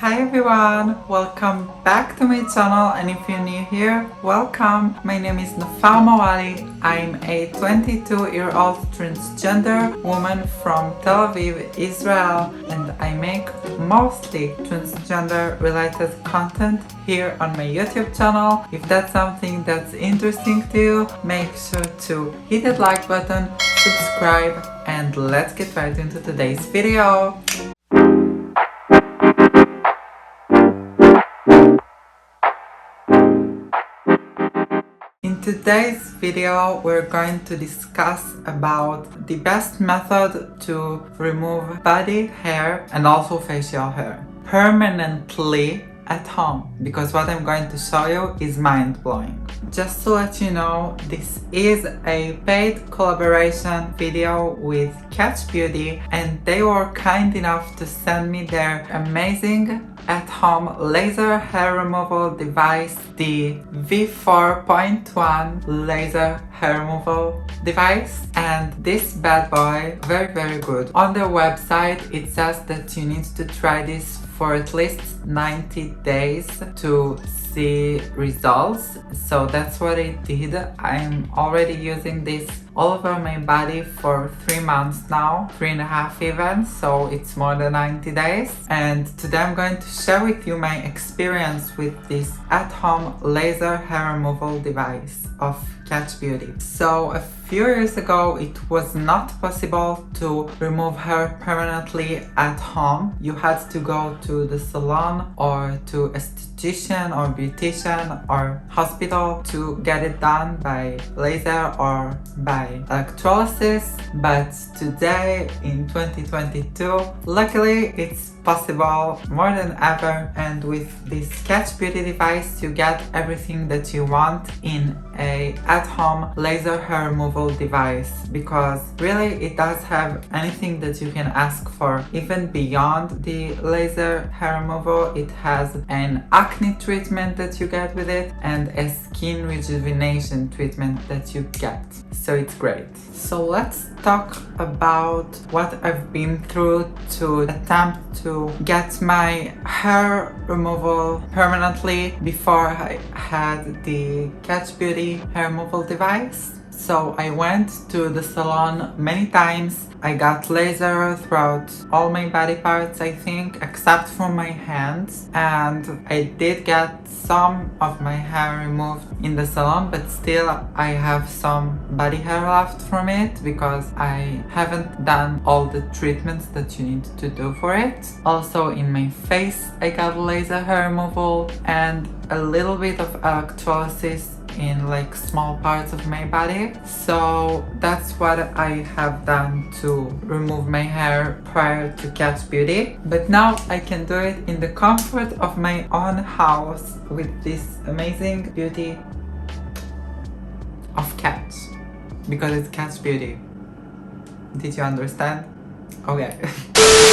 Hi everyone, welcome back to my channel, and if you're new here, welcome. My name is Nafal Mawali. I'm a 22-year-old transgender woman from Tel Aviv, Israel, and I make mostly transgender related content here on my YouTube channel. If that's something that's interesting to you, make sure to hit that like button, subscribe, and let's get right into today's video. In today's video, we're going to discuss about the best method to remove body hair and also facial hair permanently at home, because what I'm going to show you is mind-blowing. Just to let you know, this is a paid collaboration video with KETCH Beauty, and they were kind enough to send me their amazing at-home laser hair removal device, the V4.1 laser hair removal device, and this bad boy, very good. On their website it says that you need to try this for at least 90 days to see results, so that's what I did. I'm already using this all over my body for 3 months now, 3.5 even, so it's more than 90 days. And today I'm going to share with you my experience with this at-home laser hair removal device of KETCH Beauty. So a few years ago it was not possible to remove hair permanently at home. You had to go to the salon or to esthetician or beautician or hospital to get it done by laser or by electrolysis. But today in 2022, luckily it's possible more than ever, and with this KETCH Beauty device you get everything that you want in a at-home laser hair removal device, because really it does have anything that you can ask for. Even beyond the laser hair removal, it has an acne treatment that you get with it and a skin rejuvenation treatment that you get, so it's great. So let's talk about what I've been through to attempt to get my hair removal permanently before I had the KETCH Beauty hair removal device. So I went to the salon many times. I got laser throughout all my body parts, I think, except for my hands, and I did get some of my hair removed in the salon, but still I have some body hair left from it because I haven't done all the treatments that you need to do for it. Also in my face I got laser hair removal and a little bit of electrolysis in like small parts of my body. So that's what I have done to remove my hair prior to KETCH Beauty. But now I can do it in the comfort of my own house with this amazing beauty of KETCH, because it's KETCH Beauty. Did you understand? Okay.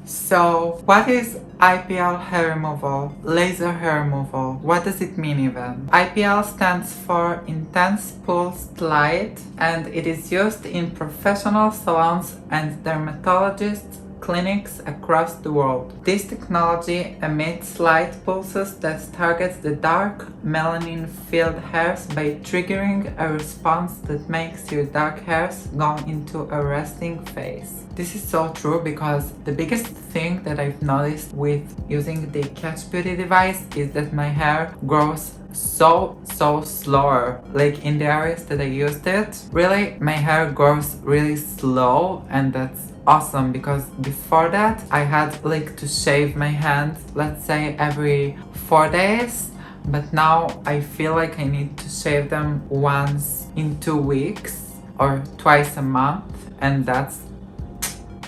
So what is IPL hair removal, laser hair removal? What does it mean even? IPL stands for Intense Pulsed Light, and it is used in professional salons and dermatologist clinics across the world. This technology emits light pulses that targets the dark melanin-filled hairs by triggering a response that makes your dark hairs go into a resting phase. This is so true, because the biggest thing that I've noticed with using the KETCH Beauty device is that my hair grows so slower. Like in the areas that I used it, really my hair grows really slow, and that's awesome, because before that I had like to shave my hands, let's say every 4 days, but now I feel like I need to shave them once in 2 weeks or twice a month, and that's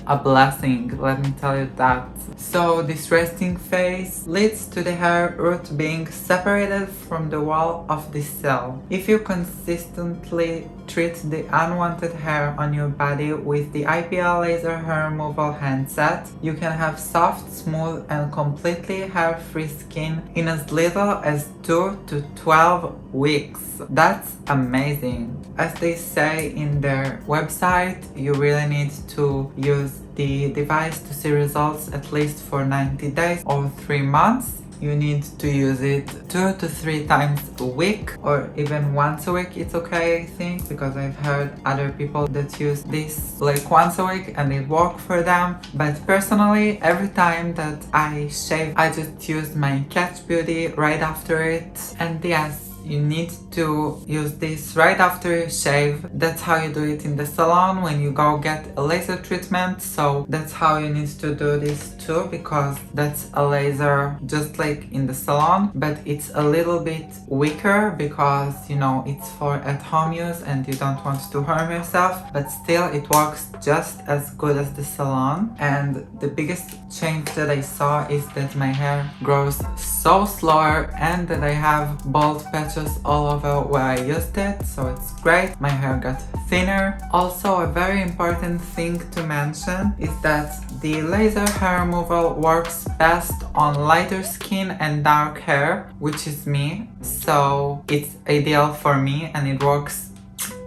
a blessing, let me tell you that. So this resting phase leads to the hair root being separated from the wall of the cell. If you consistently treat the unwanted hair on your body with the IPL laser hair removal handset, you can have soft, smooth, and completely hair-free skin in as little as 2 to 12 weeks. That's amazing. As they say in their website, you really need to use the device to see results at least for 90 days or 3 months. You need to use it 2 to 3 times a week, or even once a week it's okay, I think, because I've heard other people that use this like once a week and it worked for them. But personally, every time that I shave, I just use my KETCH Beauty right after it. And yes, you need to use this right after you shave. That's how you do it in the salon when you go get a laser treatment. So that's how you need to do this too, because that's a laser just like in the salon, but it's a little bit weaker because, you know, it's for at-home use and you don't want to harm yourself, but still it works just as good as the salon. And the biggest change that I saw is that my hair grows so slower and that I have bald patches all over where I used it, so it's great. My hair got thinner. Also, a very important thing to mention is that the laser hair removal works best on lighter skin and dark hair, which is me, so it's ideal for me and it works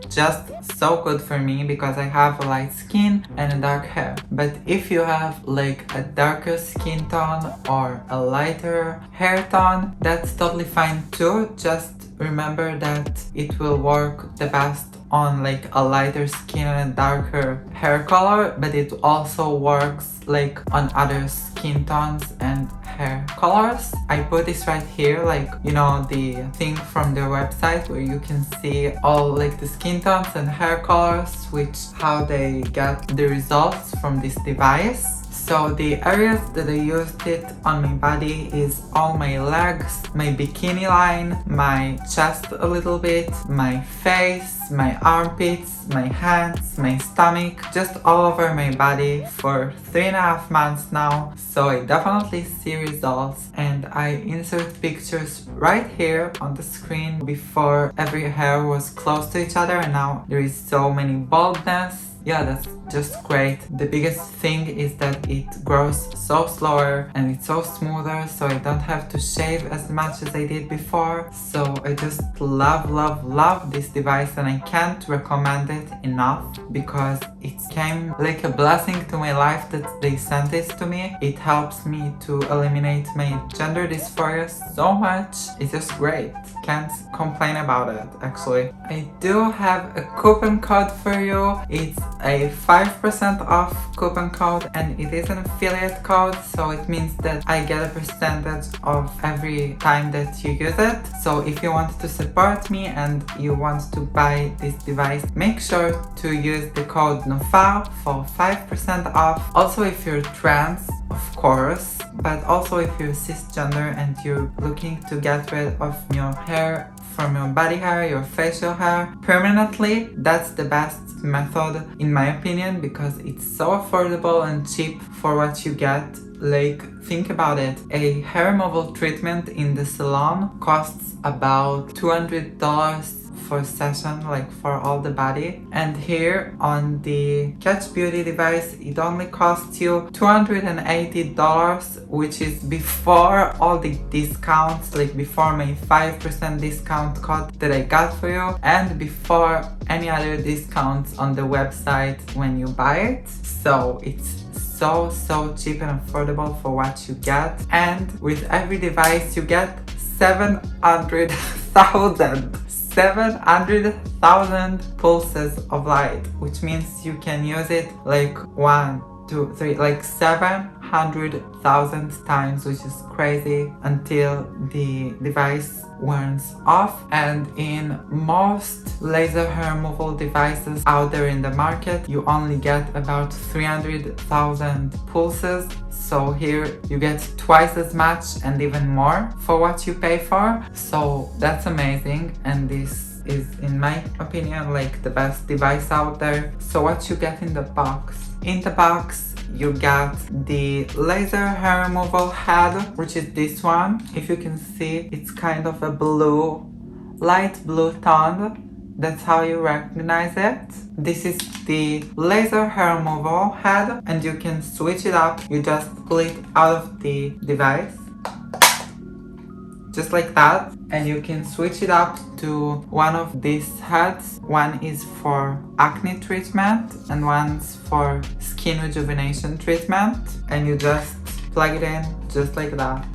just so good for me because I have a light skin and a dark hair. But if you have like a darker skin tone or a lighter hair tone, that's totally fine too. Just remember that it will work the best on like a lighter skin and a darker hair color, but it also works like on other skin tones and hair colors. I put this right here, like, you know, the thing from their website where you can see all like the skin tones and hair colors, which how they get the results from this device. So the areas that I used it on my body is all my legs, my bikini line, my chest a little bit, my face, my armpits, my hands, my stomach, just all over my body for 3.5 months now. So I definitely see results, and I insert pictures right here on the screen. Before every hair was close to each other and now there is so many baldness. Yeah, that's just great. The biggest thing is that it grows so slower and it's so smoother, so I don't have to shave as much as I did before. So I just love this device, and I can't recommend it enough because it came like a blessing to my life that they sent this to me. It helps me to eliminate my gender dysphoria so much. It's just great. Can't complain about it, actually. I do have a coupon code for you. It's a 5% off coupon code, and it is an affiliate code, so it means that I get a percentage of every time that you use it. So if you want to support me and you want to buy this device, make sure to use the code NOFAO for 5% off. Also, if you're trans, of course, but also if you're cisgender and you're looking to get rid of your hair from your body hair, your facial hair permanently, that's the best method in my opinion, because it's so affordable and cheap for what you get. Like, think about it, a hair removal treatment in the salon costs about $200 for a session, like for all the body, and here on the KETCH Beauty device it only costs you $280, which is before all the discounts, like before my 5% discount code that I got for you and before any other discounts on the website when you buy it. So it's so cheap and affordable for what you get, and with every device you get 700,000 pulses of light, which means you can use it like 1, 2, 3, like 700,000 times, which is crazy, until the device wears off. And in most laser hair removal devices out there in the market, you only get about 300,000 pulses. So here you get twice as much and even more for what you pay for. So that's amazing, and this is, in my opinion, like the best device out there. So what you get in the box? In the box you get the laser hair removal head, which is this one. If you can see, it's kind of a blue, light blue tone. That's how you recognize it. This is the laser hair removal head, and you can switch it up. You just pull it out of the device just like that, and you can switch it up to one of these heads. One is for acne treatment and one's for skin rejuvenation treatment, and you just plug it in just like that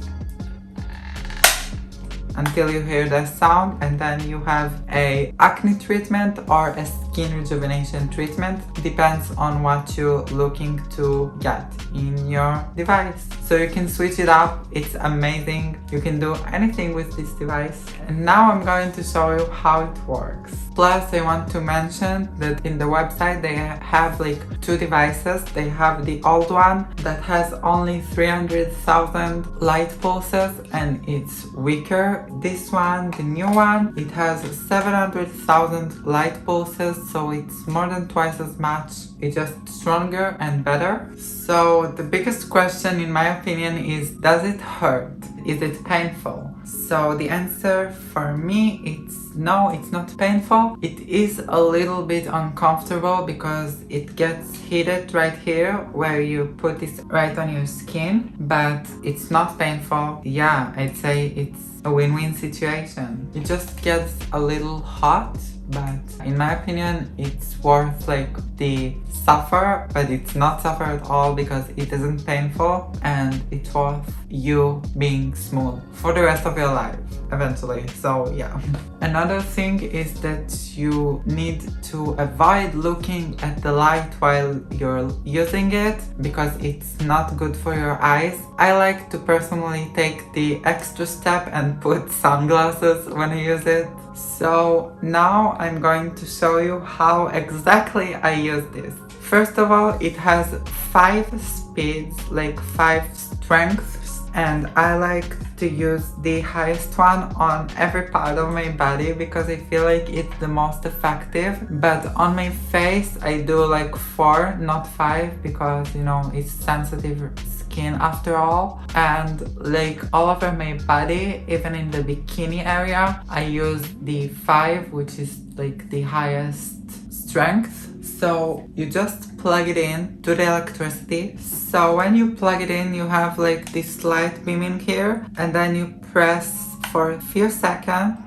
until you hear the sound, and then you have a acne treatment or a skin rejuvenation treatment. Depends on what you're looking to get in your device. So you can switch it up. It's amazing. You can do anything with this device. And now I'm going to show you how it works. Plus, I want to mention that in the website they have like two devices. They have the old one that has only 300,000 light pulses and it's weaker. This one, the new one, it has 700,000 light pulses, so it's more than twice as much. It's just stronger and better. So the biggest question in my opinion is, does it hurt? Is it painful? So the answer for me, it's no, it's not painful. It is a little bit uncomfortable because it gets heated right here where you put this right on your skin, but it's not painful. Yeah, I'd say it's a win-win situation. It just gets a little hot, but in my opinion it's worth like the suffer, but it's not suffer at all because it isn't painful, and it's worth you being smooth for the rest of your life eventually. So yeah. Another thing is that you need to avoid looking at the light while you're using it because it's not good for your eyes. I like to personally take the extra step and put sunglasses when I use it. So now I'm going to show you how exactly I use this. First of all, it has 5 speeds, like 5 strengths, and I like to use the highest one on every part of my body because I feel like it's the most effective. But on my face I do like 4, not 5, because you know it's sensitive skin after all. And like all over my body, even in the bikini area, I use the 5, which is like the highest strength. So you just plug it in to the electricity. So when you plug it in, you have like this light beaming here, and then you press for a few seconds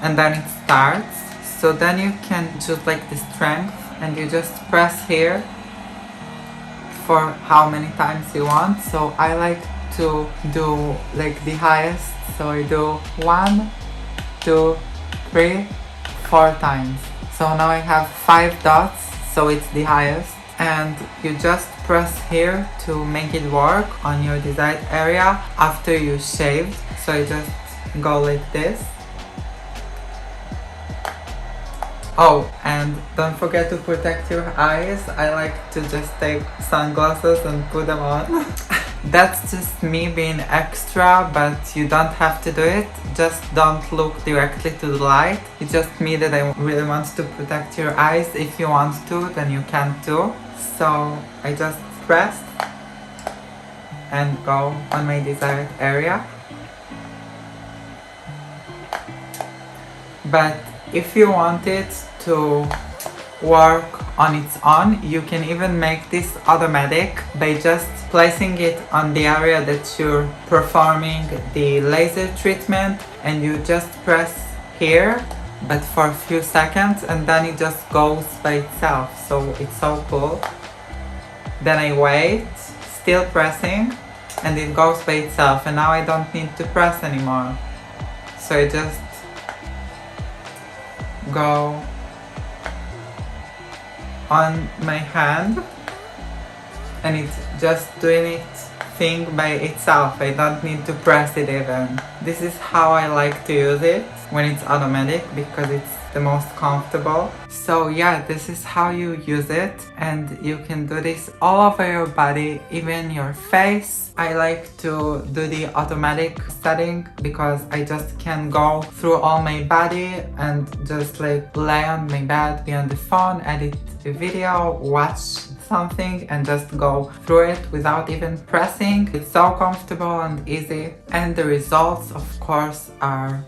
and then it starts. So then you can choose like the strength and you just press here for how many times you want. So I like to do like the highest, so I do 1, 2, 3, 4 times. So now I have 5 dots, so it's the highest, and you just press here to make it work on your desired area after you shaved. So I just go like this. Oh, and don't forget to protect your eyes. I like to just take sunglasses and put them on. That's just me being extra, but you don't have to do it. Just don't look directly to the light. It's just me that I really want to protect your eyes. If you want to, then you can too. So I just press and go on my desired area. But if you want it to work on its own, you can even make this automatic by just placing it on the area that you're performing the laser treatment, and you just press here but for a few seconds and then it just goes by itself. So it's so cool. Then I wait, still pressing, and it goes by itself, and now I don't need to press anymore. So I just go on my hand and it's just doing its thing by itself. I don't need to press it even. This is how I like to use it when it's automatic because it's the most comfortable. So yeah, this is how you use it, and you can do this all over your body, even your face. I like to do the automatic setting because I just can go through all my body and just like lay on my bed, be on the phone, edit a video, watch something and just go through it without even pressing. It's so comfortable and easy, and the results of course are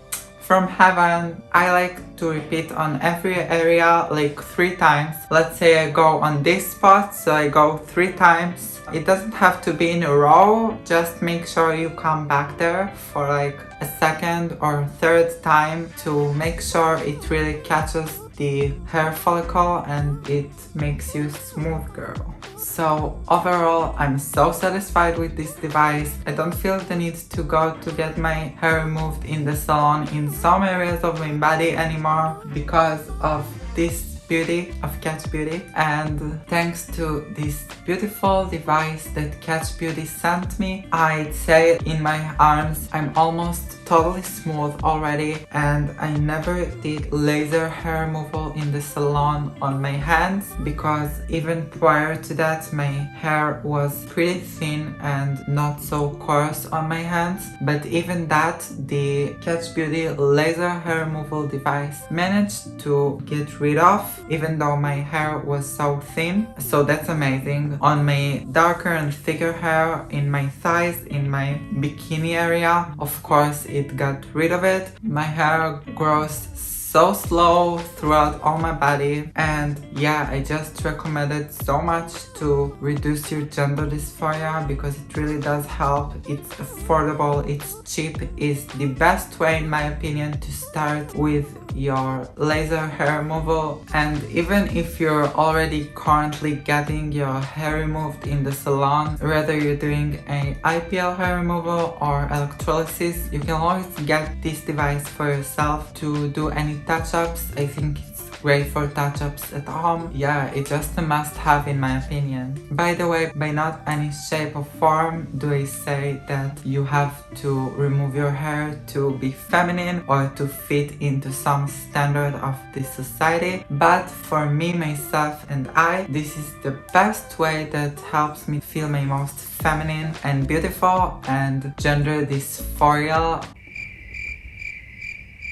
from heaven. I like to repeat on every area like 3 times. Let's say I go on this spot, so I go 3 times. It doesn't have to be in a row, just make sure you come back there for like a second or third time to make sure it really catches the hair follicle and it makes you smooth girl. So overall, I'm so satisfied with this device. I don't feel the need to go to get my hair removed in the salon in some areas of my body anymore because of this beauty of KETCH Beauty, and thanks to this beautiful device that KETCH Beauty sent me, I'd say in my arms I'm almost totally smooth already, and I never did laser hair removal in the salon on my hands because even prior to that my hair was pretty thin and not so coarse on my hands, but even that the KETCH Beauty laser hair removal device managed to get rid of, even though my hair was so thin. So that's amazing. On my darker and thicker hair, in my thighs, in my bikini area, of course it got rid of it. My hair grows so slow throughout all my body, and yeah, I just recommend it so much to reduce your gender dysphoria because it really does help. It's affordable, it's cheap, it's the best way in my opinion to start with your laser hair removal. And even if you're already currently getting your hair removed in the salon, whether you're doing a IPL hair removal or electrolysis, you can always get this device for yourself to do any touch-ups. I think it's great for touch-ups at home. Yeah, it's just a must-have in my opinion. By the way, by not any shape or form do I say that you have to remove your hair to be feminine or to fit into some standard of this society, but for me, myself and I, this is the best way that helps me feel my most feminine and beautiful, and gender dysphoria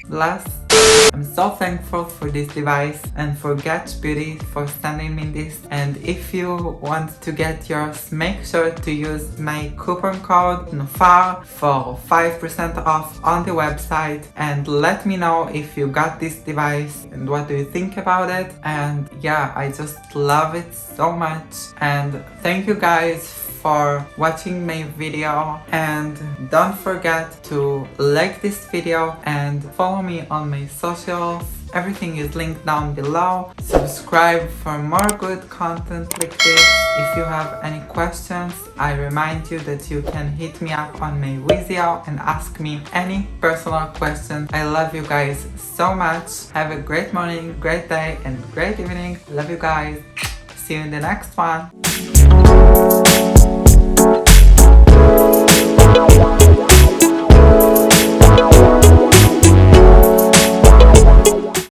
less. I'm so thankful for this device and for KETCH Beauty for sending me this, and if you want to get yours, make sure to use my coupon code NOFAR for 5% off on the website, and let me know if you got this device and what do you think about it. And yeah, I just love it so much, and thank you guys for watching my video, and don't forget to like this video and follow me on my socials. Everything is linked down below. Subscribe for more good content like this. If you have any questions, I remind you that you can hit me up on my wisio and ask me any personal question. I love you guys so much. Have a great morning, great day, and great evening. Love you guys. See you in the next one.